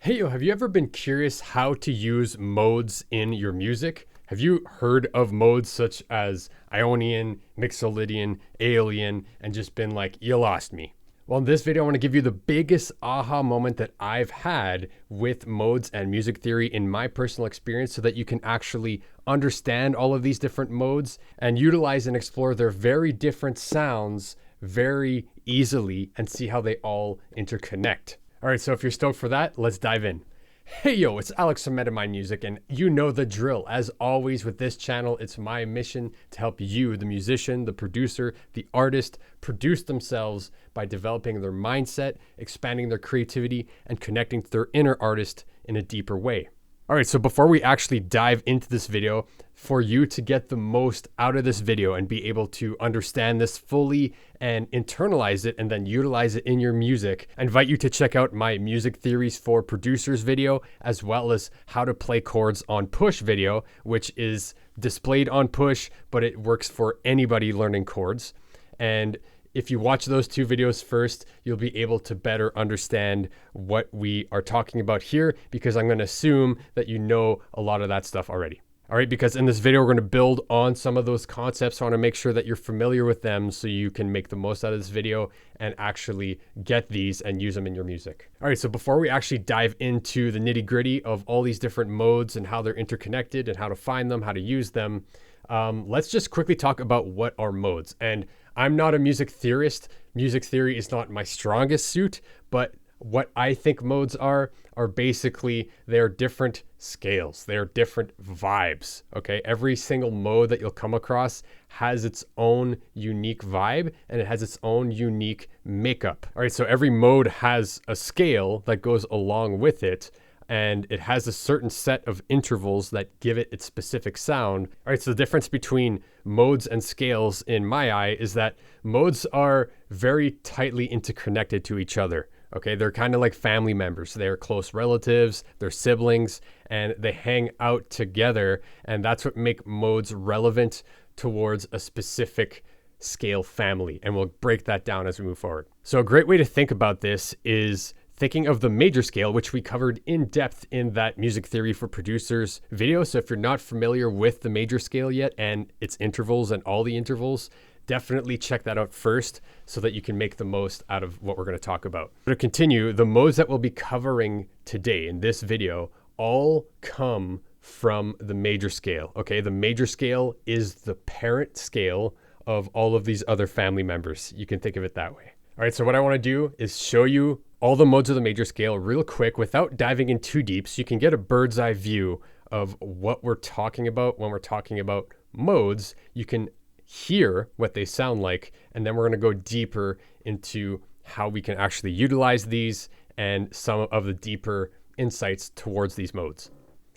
Hey, have you ever been curious how to use modes in your music? Have you heard of modes such as Ionian, Mixolydian, Aeolian, and just been like, you lost me? Well, in this video, I want to give you the biggest aha moment that I've had with modes and music theory in my personal experience so that you can actually understand all of these different modes and utilize and explore their very different sounds very easily and see how they all interconnect. All right, so if you're stoked for that, let's dive in. Hey yo, it's Alex from Metamind Music, and you know the drill. As always with this channel, it's my mission to help you, the musician, the producer, the artist, produce themselves by developing their mindset, expanding their creativity, and connecting to their inner artist in a deeper way. All right, so before we actually dive into this video, for you to get the most out of this video and be able to understand this fully and internalize it and then utilize it in your music, I invite you to check out my music theories for producers video, as well as how to play chords on push video, which is displayed on push, but it works for anybody learning chords. And if you watch those two videos first, you'll be able to better understand what we are talking about here, because I'm going to assume that you know a lot of that stuff already. All right, because in this video, we're going to build on some of those concepts. I want to make sure that you're familiar with them so you can make the most out of this video and actually get these and use them in your music. All right, so before we actually dive into the nitty gritty of all these different modes and how they're interconnected and how to find them, how to use them, let's just quickly talk about what are modes. And I'm not a music theorist. Music theory is not my strongest suit, but what I think modes are basically, they're different scales. They're different vibes, okay? Every single mode that you'll come across has its own unique vibe and it has its own unique makeup. All right, so every mode has a scale that goes along with it, and it has a certain set of intervals that give it its specific sound. All right, so the difference between modes and scales in my eye is that modes are very tightly interconnected to each other. Okay, they're kind of like family members. They're close relatives, they're siblings, and they hang out together. And that's what makes modes relevant towards a specific scale family. And we'll break that down as we move forward. So a great way to think about this is thinking of the major scale, which we covered in depth in that music theory for producers video. So if you're not familiar with the major scale yet and its intervals and all the intervals, definitely check that out first so that you can make the most out of what we're going to talk about. To continue, the modes that we'll be covering today in this video all come from the major scale. Okay, the major scale is the parent scale of all of these other family members. You can think of it that way. All right, so what I want to do is show you all the modes of the major scale real quick without diving in too deep, so you can get a bird's eye view of what we're talking about when we're talking about modes. You can hear what they sound like, and then we're going to go deeper into how we can actually utilize these and some of the deeper insights towards these modes.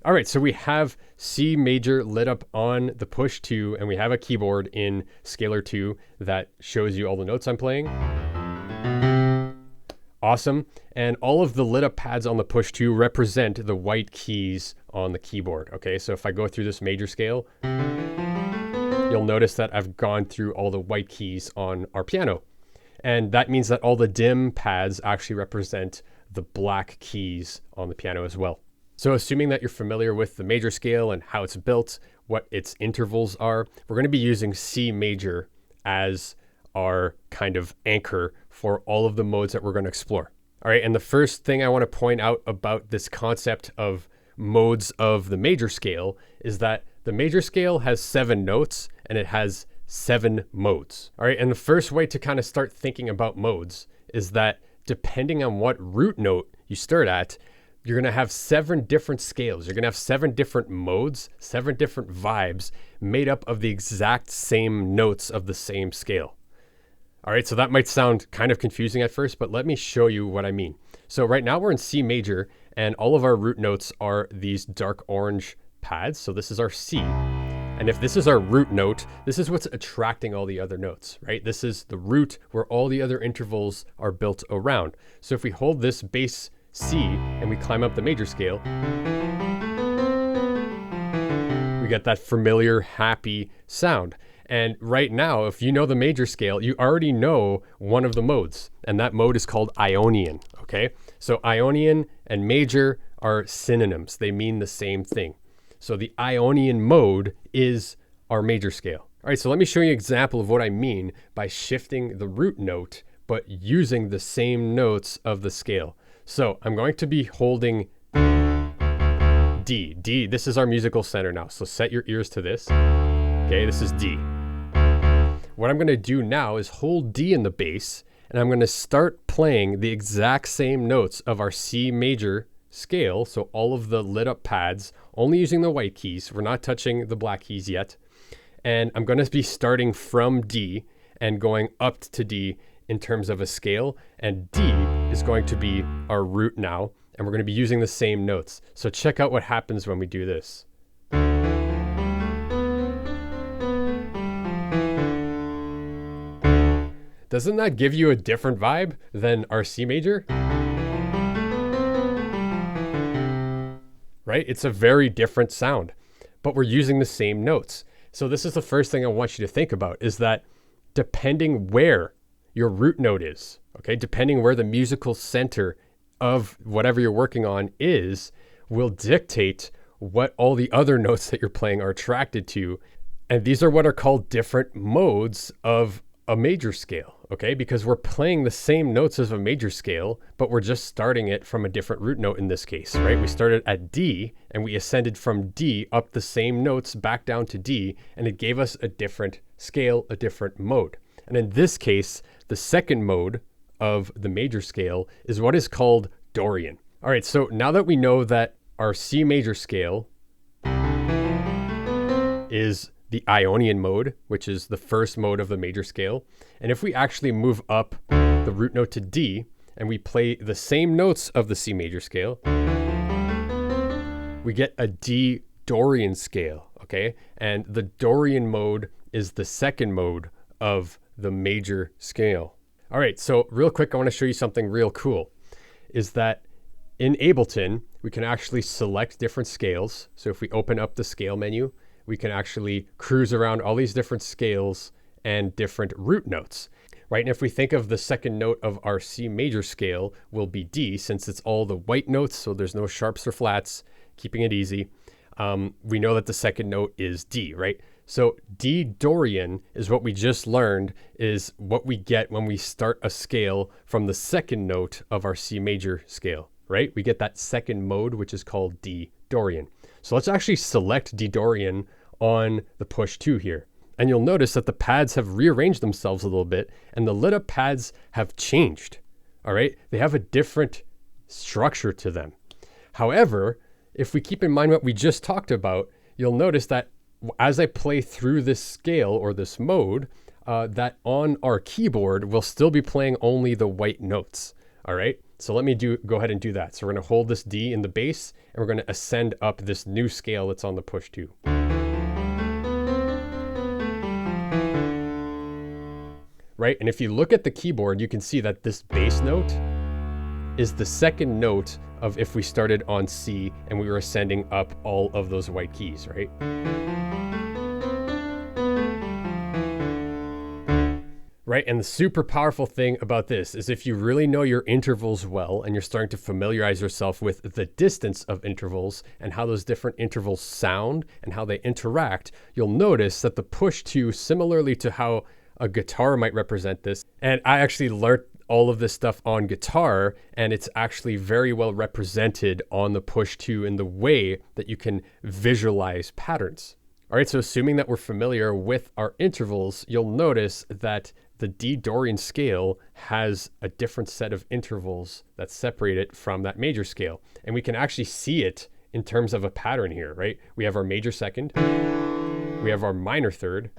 All right, so we have C major lit up on the push 2, and we have a keyboard in scalar 2 that shows you all the notes I'm playing. Awesome. And all of the lit up pads on the push 2 represent the white keys on the keyboard. Okay, so if I go through this major scale, you'll notice that I've gone through all the white keys on our piano. And that means that all the dim pads actually represent the black keys on the piano as well. So assuming that you're familiar with the major scale and how it's built, what its intervals are, we're going to be using C major as our kind of anchor for all of the modes that we're going to explore. All right, and the first thing I want to point out about this concept of modes of the major scale is that the major scale has 7 notes and it has 7 modes. All right, and the first way to kind of start thinking about modes is that depending on what root note you start at, you're going to have 7 different scales. You're going to have 7 different modes, 7 different vibes made up of the exact same notes of the same scale. All right, so that might sound kind of confusing at first, but let me show you what I mean. So right now we're in C major, and all of our root notes are these dark orange pads. So this is our C. And if this is our root note, this is what's attracting all the other notes, right? This is the root where all the other intervals are built around. So if we hold this bass C and we climb up the major scale, we get that familiar, happy sound. And right now, if you know the major scale, you already know one of the modes, and that mode is called Ionian, okay? So Ionian and major are synonyms. They mean the same thing. So the Ionian mode is our major scale. All right, so let me show you an example of what I mean by shifting the root note, but using the same notes of the scale. So I'm going to be holding D. D, this is our musical center now. So set your ears to this. Okay, this is D. What I'm going to do now is hold D in the bass, and I'm going to start playing the exact same notes of our C major scale. So all of the lit up pads, only using the white keys. We're not touching the black keys yet. And I'm going to be starting from D and going up to D in terms of a scale. And D is going to be our root now. And we're going to be using the same notes. So check out what happens when we do this. Doesn't that give you a different vibe than our C major? Right? It's a very different sound, but we're using the same notes. So this is the first thing I want you to think about, is that depending where your root note is, okay, depending where the musical center of whatever you're working on is, will dictate what all the other notes that you're playing are attracted to. And these are what are called different modes of a major scale, okay? Because we're playing the same notes as a major scale, but we're just starting it from a different root note in this case, right? We started at D and we ascended from D up the same notes back down to D, and it gave us a different scale, a different mode. And in this case, the second mode of the major scale is what is called Dorian. All right, so now that we know that our C major scale is the Ionian mode, which is the first mode of the major scale. And if we actually move up the root note to D and we play the same notes of the C major scale, we get a D Dorian scale, okay? And the Dorian mode is the second mode of the major scale. All right, so real quick, I want to show you something real cool, is that in Ableton, we can actually select different scales. So if we open up the scale menu, we can actually cruise around all these different scales and different root notes, right? And if we think of the second note of our C major scale will be D, since it's all the white notes, so there's no sharps or flats, keeping it easy. We know that the second note is D, right? So D Dorian is what we just learned is what we get when we start a scale from the second note of our C major scale, right? We get that second mode, which is called D Dorian. So let's actually select D Dorian on the push 2 here. And you'll notice that the pads have rearranged themselves a little bit and the lit up pads have changed. All right. They have a different structure to them. However, if we keep in mind what we just talked about, you'll notice that as I play through this scale or this mode, that on our keyboard, we'll still be playing only the white notes. All right. So let me go ahead and do that. So we're going to hold this D in the bass and we're going to ascend up this new scale that's on the push 2. Right? And if you look at the keyboard, you can see that this bass note is the second note of if we started on C and we were ascending up all of those white keys, right? Right, and the super powerful thing about this is if you really know your intervals well and you're starting to familiarize yourself with the distance of intervals and how those different intervals sound and how they interact, you'll notice that the push 2, similarly to how a guitar might represent this, and I actually learned all of this stuff on guitar, and it's actually very well represented on the push 2 in the way that you can visualize patterns. All right, so assuming that we're familiar with our intervals, you'll notice that the D Dorian scale has a different set of intervals that separate it from that major scale. And we can actually see it in terms of a pattern here, right? We have our major second, we have our minor third,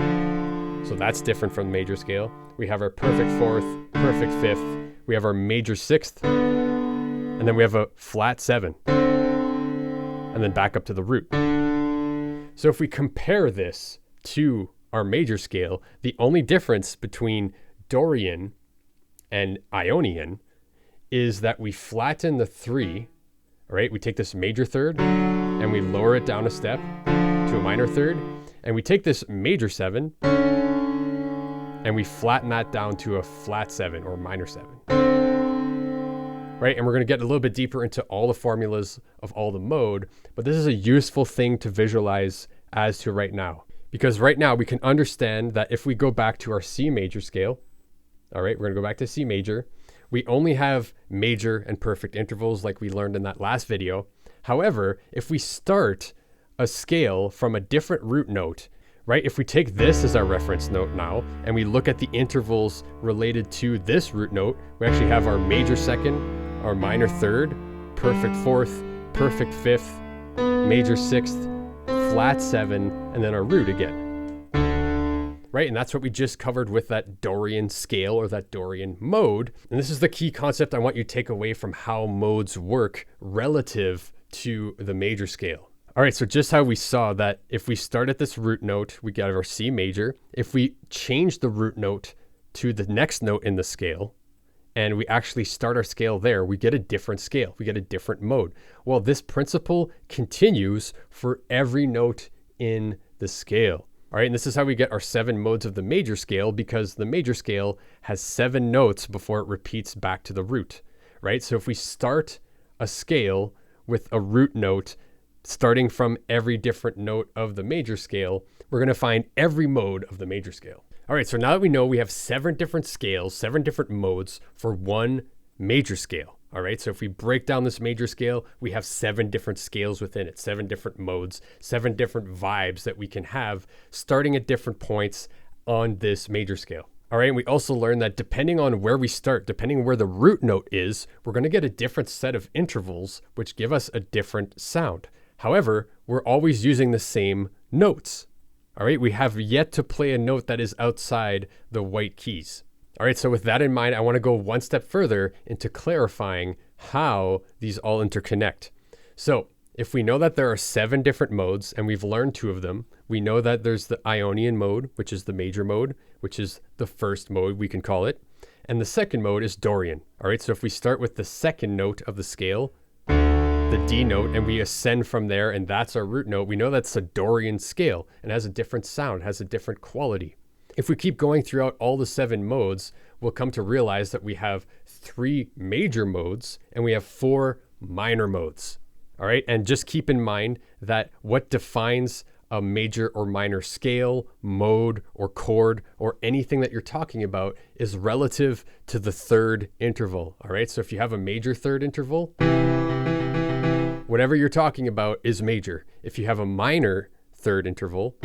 so that's different from the major scale. We have our perfect fourth, perfect fifth, we have our major sixth, and then we have a flat 7, and then back up to the root. So if we compare this to our major scale, the only difference between Dorian and Ionian is that we flatten the 3, right? We take this major third and we lower it down a step to a minor third, and we take this major 7 and we flatten that down to a flat 7 or minor 7. right? And we're going to get a little bit deeper into all the formulas of all the mode, but this is a useful thing to visualize as to right now. Because right now we can understand that if we go back to our C major scale, all right, we're going to go back to C major. We only have major and perfect intervals like we learned in that last video. However, if we start a scale from a different root note, right? If we take this as our reference note now, and we look at the intervals related to this root note, we actually have our major second, our minor third, perfect fourth, perfect fifth, major sixth, flat seven, and then our root again. Right, and that's what we just covered with that Dorian scale or that Dorian mode. And this is the key concept I want you to take away from how modes work relative to the major scale. All right, so just how we saw that if we start at this root note, we get our C major. If we change the root note to the next note in the scale, and we actually start our scale there, we get a different scale. We get a different mode. Well, this principle continues for every note in the scale. All right, and this is how we get our 7 modes of the major scale, because the major scale has 7 notes before it repeats back to the root, right? So if we start a scale with a root note starting from every different note of the major scale, we're going to find every mode of the major scale. All right, so now that we know we have 7 different scales, 7 different modes for one major scale. All right, so if we break down this major scale, we have 7 different scales within it, 7 different modes, 7 different vibes that we can have starting at different points on this major scale. All right, and we also learned that depending on where we start, depending on where the root note is, we're going to get a different set of intervals, which give us a different sound. However, we're always using the same notes. All right, we have yet to play a note that is outside the white keys. All right, so with that in mind, I want to go one step further into clarifying how these all interconnect. So if we know that there are 7 different modes and we've learned 2 of them, we know that there's the Ionian mode, which is the major mode, which is the first mode we can call it. And the second mode is Dorian. All right, so if we start with the second note of the scale, the D note, and we ascend from there, and that's our root note, we know that's a Dorian scale and has a different sound, has a different quality. If we keep going throughout all the 7 modes, we'll come to realize that we have 3 major modes and we have 4 minor modes. All right, and just keep in mind that what defines a major or minor scale, mode, or chord, or anything that you're talking about is relative to the third interval. All right, so if you have a major third interval, whatever you're talking about is major. If you have a minor third interval,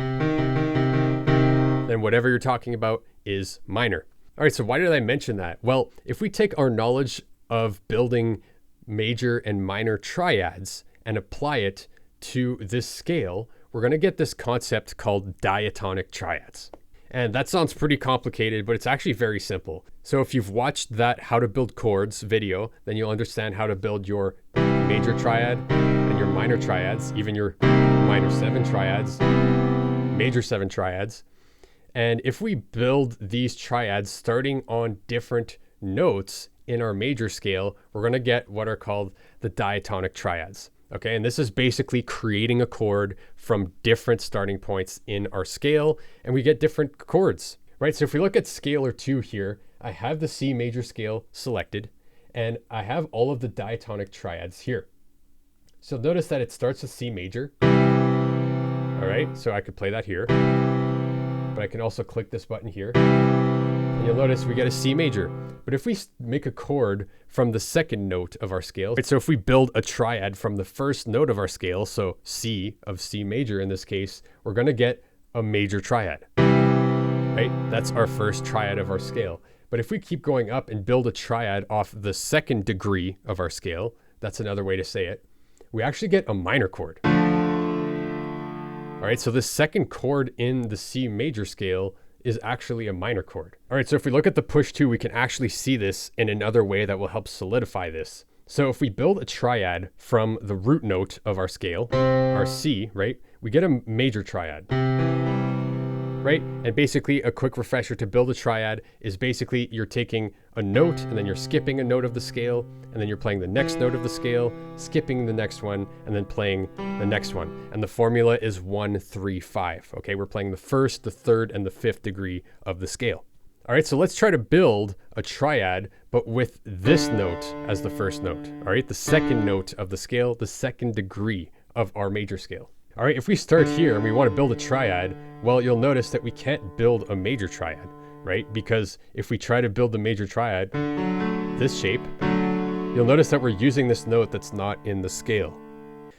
then whatever you're talking about is minor. All right, so why did I mention that? Well, if we take our knowledge of building major and minor triads and apply it to this scale, we're going to get this concept called diatonic triads. And that sounds pretty complicated, but it's actually very simple. So if you've watched that How to Build Chords video, then you'll understand how to build your major triad and your minor triads, even your minor 7 triads, major 7 triads. And if we build these triads starting on different notes in our major scale, we're going to get what are called the diatonic triads. Okay, and this is basically creating a chord from different starting points in our scale, and we get different chords, right? So if we look at scalar 2 here, I have the C major scale selected, and I have all of the diatonic triads here. So notice that it starts with C major. All right, so I could play that here, but I can also click this button here. And you'll notice we get a C major. But if we make a chord from the second note of our scale, right, so if we build a triad from the first note of our scale, so C of C major in this case, we're going to get a major triad, right? That's our first triad of our scale. But if we keep going up and build a triad off the second degree of our scale, that's another way to say it, we actually get a minor chord. All right, so the second chord in the C major scale is actually a minor chord. All right, so if we look at the push 2, we can actually see this in another way that will help solidify this. So if we build a triad from the root note of our scale, our C, right, we get a major triad, right? And basically a quick refresher to build a triad is basically you're taking a note and then you're skipping a note of the scale, and then you're playing the next note of the scale, skipping the next one, and then playing the next one. And the formula is 1, 3, 5. Okay, we're playing the first, the third, and the fifth degree of the scale. All right, so let's try to build a triad, but with this note as the first note. All right, the second note of the scale, the second degree of our major scale. All right, if we start here and we want to build a triad, well, you'll notice that we can't build a major triad, right? Because if we try to build the major triad, this shape, you'll notice that we're using this note that's not in the scale.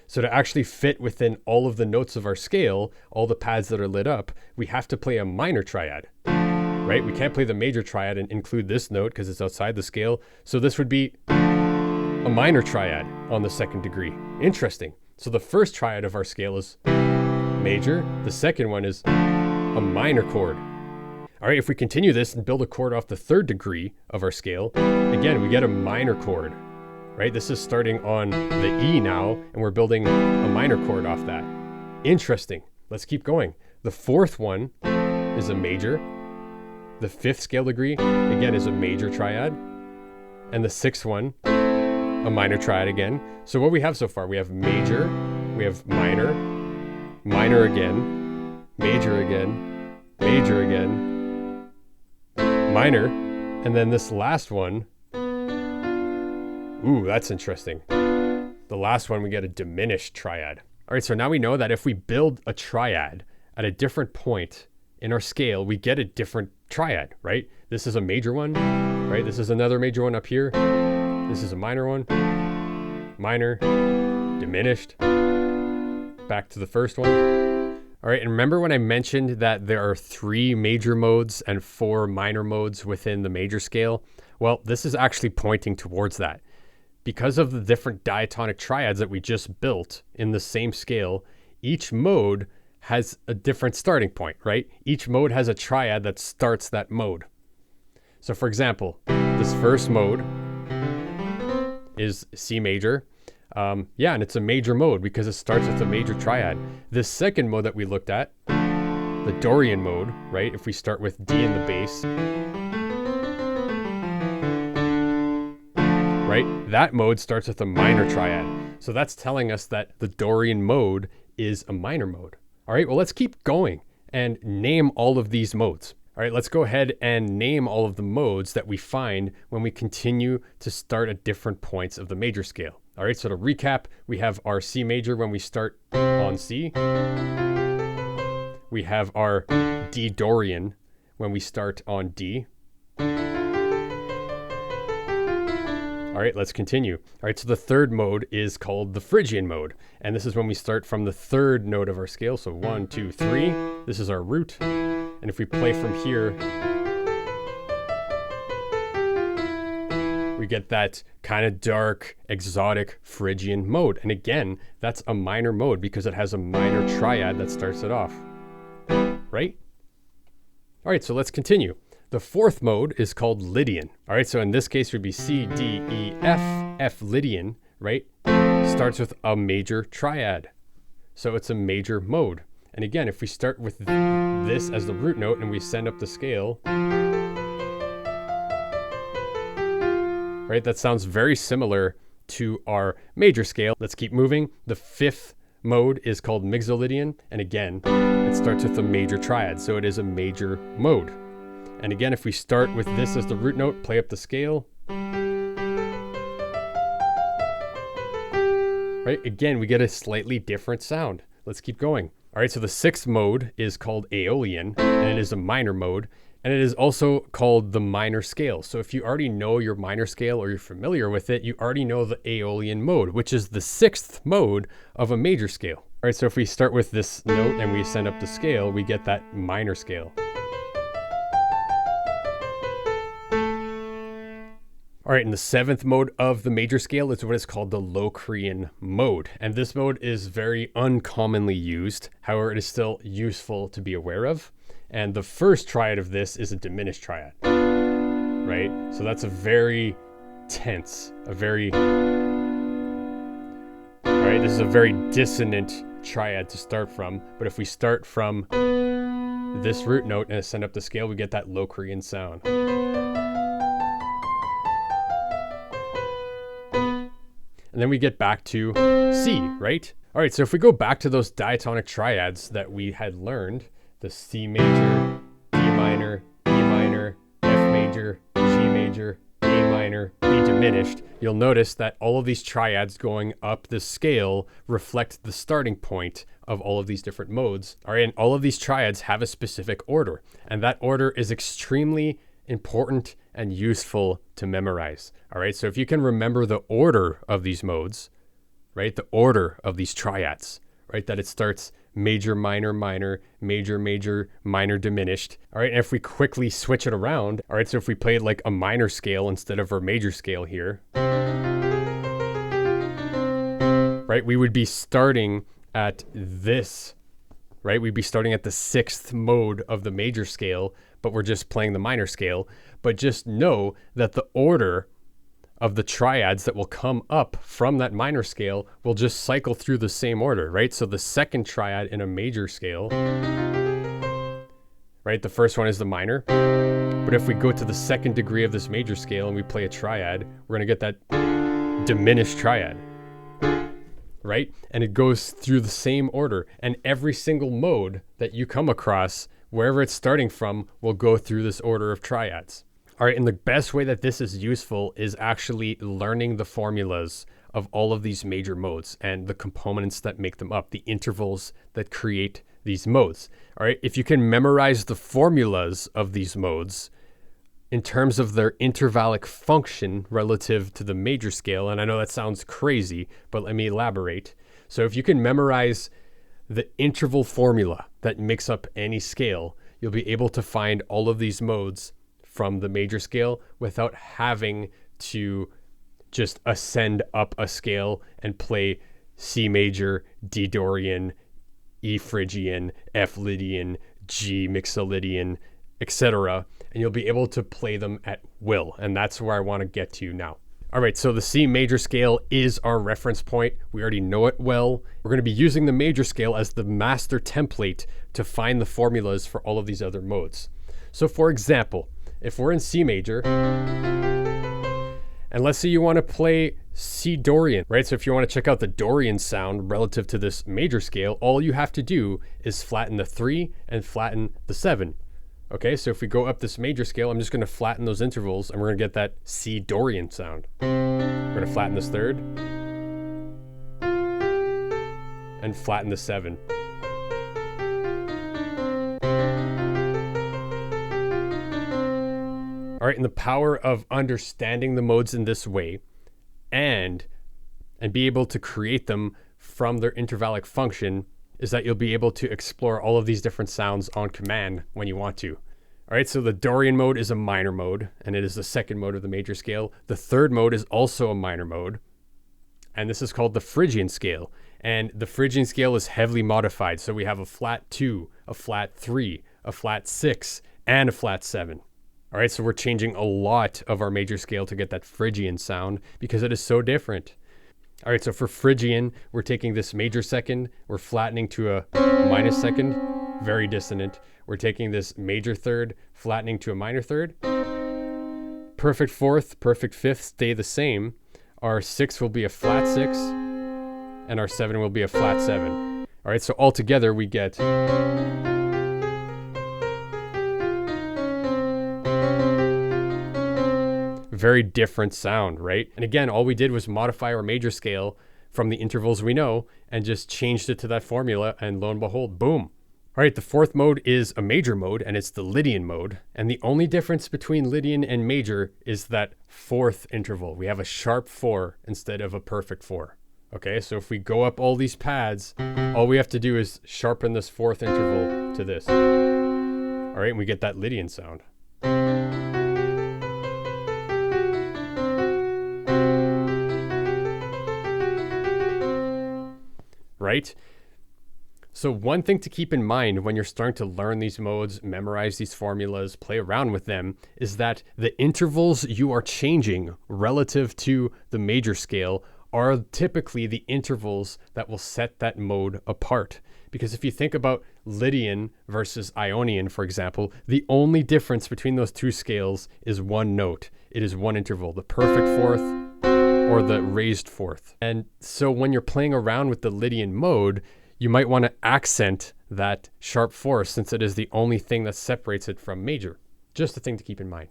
So to actually fit within all of the notes of our scale, all the pads that are lit up, we have to play a minor triad, right? We can't play the major triad and include this note because it's outside the scale. So this would be a minor triad on the second degree. Interesting. So the first triad of our scale is major. The second one is a minor chord. All right, if we continue this and build a chord off the third degree of our scale, again, we get a minor chord, right? This is starting on the E now, and we're building a minor chord off that. Interesting. Let's keep going. The fourth one is a major. The fifth scale degree, again, is a major triad. And the sixth one, a minor triad again. So what we have so far, we have major, we have minor, minor again, major again, major again, minor, and then this last one, ooh, that's interesting. The last one, we get a diminished triad. All right, so now we know that if we build a triad at a different point in our scale, we get a different triad, right? This is a major one, right? This is another major one up here. This is a minor one, minor, diminished, back to the first one. All right, and remember when I mentioned that there are 3 major modes and 4 minor modes within the major scale? Well, this is actually pointing towards that. Because of the different diatonic triads that we just built in the same scale, each mode has a different starting point, right? Each mode has a triad that starts that mode. So for example, this first mode is C major. Yeah, and it's a major mode because it starts with a major triad. This second mode that we looked at, the Dorian mode, right? If we start with D in the bass, right? That mode starts with a minor triad. So that's telling us that the Dorian mode is a minor mode. All right, well, let's keep going and name all of these modes. All right, let's go ahead and name all of the modes that we find when we continue to start at different points of the major scale. All right, so to recap, we have our C major when we start on C. We have our D Dorian when we start on D. All right, let's continue. All right, so the third mode is called the Phrygian mode. And this is when we start from the third note of our scale. So 1, 2, 3. This is our root. And if we play from here, we get that kind of dark, exotic Phrygian mode. And again, that's a minor mode because it has a minor triad that starts it off, right? All right, so let's continue. The fourth mode is called Lydian. All right, so in this case, it would be C, D, E, F, F Lydian, right? Starts with a major triad. So it's a major mode. And again, if we start with this as the root note and we send up the scale, right, that sounds very similar to our major scale. Let's keep moving. The fifth mode is called Mixolydian. And again, it starts with a major triad. So it is a major mode. And again, if we start with this as the root note, play up the scale. Right, again, we get a slightly different sound. Let's keep going. All right, so the sixth mode is called Aeolian, and it is a minor mode. And it is also called the minor scale. So if you already know your minor scale or you're familiar with it, you already know the Aeolian mode, which is the sixth mode of a major scale. All right, so if we start with this note and we send up the scale, we get that minor scale. All right, and the seventh mode of the major scale is what is called the Locrian mode. And this mode is very uncommonly used. However, it is still useful to be aware of. And the first triad of this is a diminished triad, right? So that's a very tense, all right, this is a very dissonant triad to start from. But if we start from this root note and send up the scale, we get that Locrian sound. And then we get back to C, right? All right, so if we go back to those diatonic triads that we had learned, the C major, D minor, E minor, major, G major, A minor, B diminished, you'll notice that all of these triads going up the scale reflect the starting point of all of these different modes. All right, and all of these triads have a specific order, and that order is extremely important and useful to memorize. All right, so if you can remember the order of these modes, right, the order of these triads, right, that it starts major, minor, minor, major, major, minor, diminished. All right, and if we quickly switch it around, all right, so if we played like a minor scale instead of our major scale here, right, we would be starting at this, right? We'd be starting at the 6th mode of the major scale, but we're just playing the minor scale. But just know that the order of the triads that will come up from that minor scale will just cycle through the same order, right? So the second triad in a major scale, right? The first one is the minor. But if we go to the second degree of this major scale and we play a triad, we're going to get that diminished triad, right? And it goes through the same order. And every single mode that you come across, wherever it's starting from, will go through this order of triads. All right, and the best way that this is useful is actually learning the formulas of all of these major modes and the components that make them up, the intervals that create these modes. All right, if you can memorize the formulas of these modes in terms of their intervallic function relative to the major scale, and I know that sounds crazy, but let me elaborate. So if you can memorize the interval formula that makes up any scale, you'll be able to find all of these modes from the major scale without having to just ascend up a scale and play C major, D Dorian, E Phrygian, F Lydian, G Mixolydian, etc. And you'll be able to play them at will. And that's where I want to get to now. All right, so the C major scale is our reference point. We already know it well. We're going to be using the major scale as the master template to find the formulas for all of these other modes. So for example, if we're in C major, and let's say you want to play C Dorian, right? So if you want to check out the Dorian sound relative to this major scale, all you have to do is flatten the 3 and flatten the 7. Okay, so if we go up this major scale, I'm just going to flatten those intervals and we're going to get that C Dorian sound. We're going to flatten this 3rd and flatten the 7. All right, and the power of understanding the modes in this way and be able to create them from their intervallic function is that you'll be able to explore all of these different sounds on command when you want to. All right, so the Dorian mode is a minor mode, and it is the 2nd mode of the major scale. The 3rd mode is also a minor mode, and this is called the Phrygian scale. And the Phrygian scale is heavily modified, so we have a flat 2, a flat 3, a flat 6, and a flat 7. All right, so we're changing a lot of our major scale to get that Phrygian sound because it is so different. All right, so for Phrygian, we're taking this major 2nd, we're flattening to a minus 2nd, very dissonant. We're taking this major 3rd, flattening to a minor 3rd. Perfect 4th, perfect 5th stay the same. Our 6 will be a flat 6, and our 7 will be a flat 7. All right, so altogether we get very different sound, right? And again, all we did was modify our major scale from the intervals we know and just changed it to that formula, and lo and behold, boom. All right, the 4th mode is a major mode, and it's the Lydian mode. And the only difference between Lydian and major is that 4th interval. We have a sharp 4 instead of a perfect 4. Okay, so if we go up all these pads, all we have to do is sharpen this 4th interval to this. All right, and we get that Lydian sound. Right? So one thing to keep in mind when you're starting to learn these modes, memorize these formulas, play around with them, is that the intervals you are changing relative to the major scale are typically the intervals that will set that mode apart. Because if you think about Lydian versus Ionian, for example, the only difference between those two scales is one note. It is one interval, the perfect 4th or the raised 4th. And so when you're playing around with the Lydian mode, you might want to accent that sharp 4th since it is the only thing that separates it from major. Just a thing to keep in mind.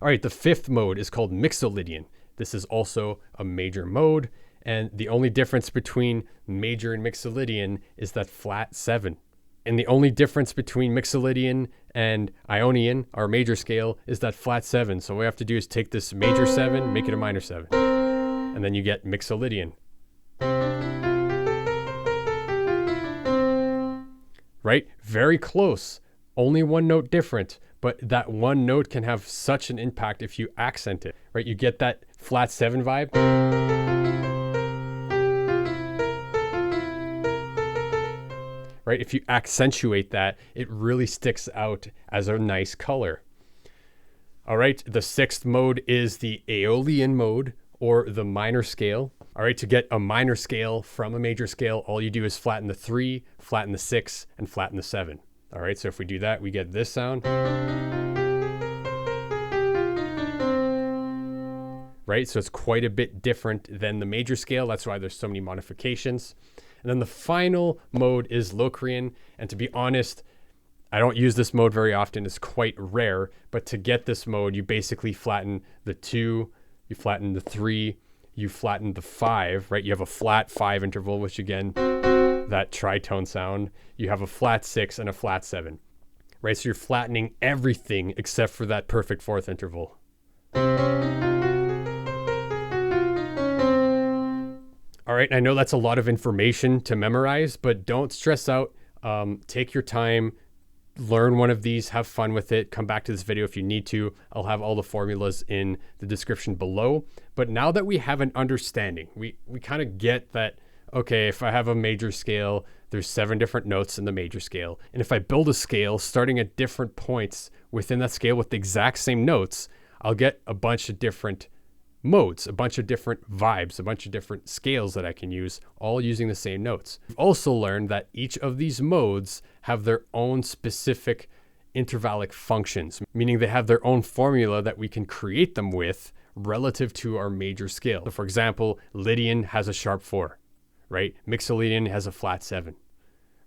All right, the fifth mode is called Mixolydian. This is also a major mode, and the only difference between major and Mixolydian is that flat 7. And the only difference between Mixolydian and Ionian, our major scale, is that flat 7. So what we have to do is take this major 7, make it a minor 7. And then you get Mixolydian. Right? Very close. Only one note different, but that one note can have such an impact if you accent it, right? You get that flat 7 vibe. Right? If you accentuate that, it really sticks out as a nice color. All right, the sixth mode is the Aeolian mode, or the minor scale. All right, to get a minor scale from a major scale, all you do is flatten the 3, flatten the 6, and flatten the 7. All right, so if we do that, we get this sound. Right, so it's quite a bit different than the major scale. That's why there's so many modifications. And then the final mode is Locrian. And to be honest, I don't use this mode very often. It's quite rare. But to get this mode, you basically flatten the 2, you flatten the 3, you flatten the 5, right? You have a flat 5 interval, which again, that tritone sound. You have a flat 6 and a flat 7, right? So you're flattening everything except for that perfect 4th interval. All right, I know that's a lot of information to memorize, but don't stress out. Take your time, learn one of these, have fun with it. Come back to this video if you need to. I'll have all the formulas in the description below. But now that we have an understanding, we kind of get that, okay, if I have a major scale, there's 7 different notes in the major scale. And if I build a scale starting at different points within that scale with the exact same notes, I'll get a bunch of different modes, a bunch of different vibes, a bunch of different scales that I can use, all using the same notes. We've also learned that each of these modes have their own specific intervallic functions, meaning they have their own formula that we can create them with relative to our major scale. So for example, Lydian has a sharp 4, right? Mixolydian has a flat 7,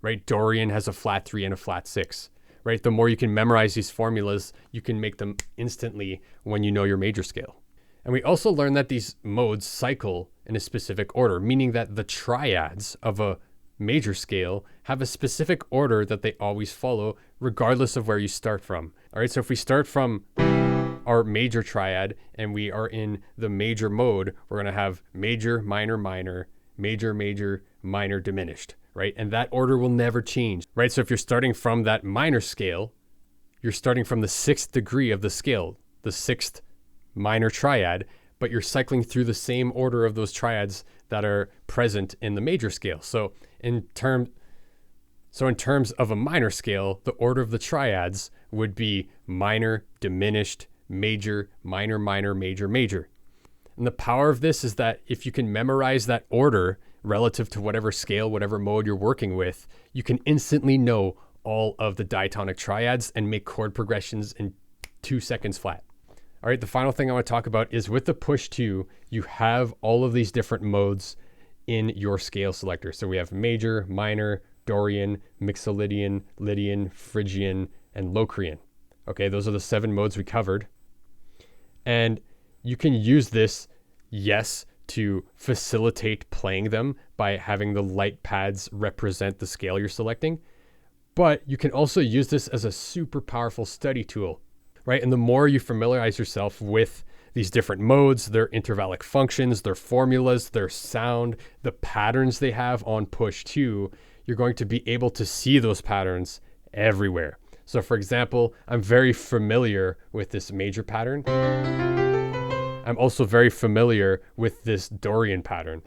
right? Dorian has a flat 3 and a flat 6, right? The more you can memorize these formulas, you can make them instantly when you know your major scale. And we also learned that these modes cycle in a specific order, meaning that the triads of a major scale have a specific order that they always follow, regardless of where you start from. All right, so if we start from our major triad and we are in the major mode, we're going to have major, minor, minor, major, major, minor, diminished, right? And that order will never change, right? So if you're starting from that minor scale, you're starting from the 6th degree of the scale, the 6th minor triad, but you're cycling through the same order of those triads that are present in the major scale. So in terms of a minor scale, the order of the triads would be minor, diminished, major, minor, minor, major, major. And the power of this is that if you can memorize that order relative to whatever scale, whatever mode you're working with, you can instantly know all of the diatonic triads and make chord progressions in 2 seconds flat. All right, the final thing I want to talk about is with the push 2, you have all of these different modes in your scale selector. So we have major, minor, Dorian, Mixolydian, Lydian, Phrygian, and Locrian. Okay, those are the 7 modes we covered. And you can use this, yes, to facilitate playing them by having the light pads represent the scale you're selecting. But you can also use this as a super powerful study tool. Right? And the more you familiarize yourself with these different modes, their intervallic functions, their formulas, their sound, the patterns they have on push 2, you're going to be able to see those patterns everywhere. So for example, I'm very familiar with this major pattern. I'm also very familiar with this Dorian pattern.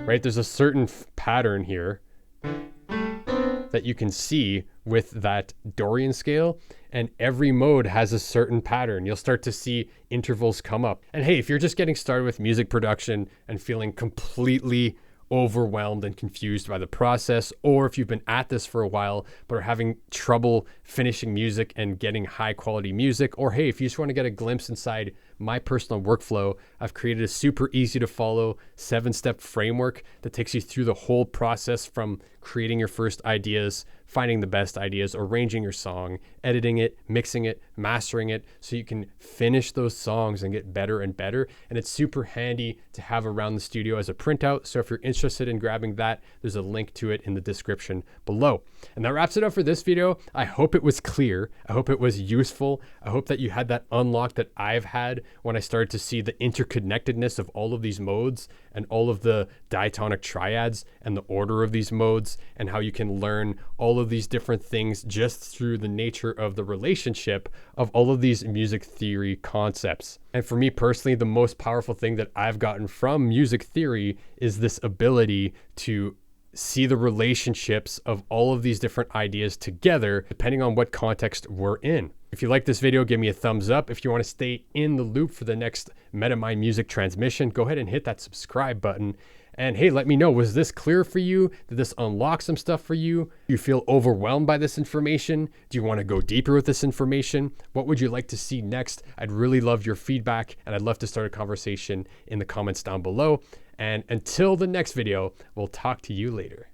Right? There's a certain pattern here that you can see with that Dorian scale, and every mode has a certain pattern. You'll start to see intervals come up. And hey, if you're just getting started with music production and feeling completely overwhelmed and confused by the process, or if you've been at this for a while but are having trouble finishing music and getting high quality music, or hey, if you just want to get a glimpse inside my personal workflow. I've created a super easy to follow 7-step framework that takes you through the whole process from creating your first ideas, finding the best ideas, arranging your song, editing it, mixing it, mastering it, so you can finish those songs and get better and better. And it's super handy to have around the studio as a printout. So if you're interested in grabbing that, there's a link to it in the description below. And that wraps it up for this video. I hope it was clear. I hope it was useful. I hope that you had that unlock that I've had when I started to see the interconnectedness of all of these modes and all of the diatonic triads and the order of these modes, and how you can learn all of these different things just through the nature of the relationship of all of these music theory concepts. And for me personally, the most powerful thing that I've gotten from music theory is this ability to see the relationships of all of these different ideas together, depending on what context we're in. If you like this video, give me a thumbs up. If you want to stay in the loop for the next MetaMind music transmission, go ahead and hit that subscribe button. And hey, let me know, was this clear for you? Did this unlock some stuff for you? Do you feel overwhelmed by this information? Do you want to go deeper with this information? What would you like to see next? I'd really love your feedback, and I'd love to start a conversation in the comments down below. And until the next video, we'll talk to you later.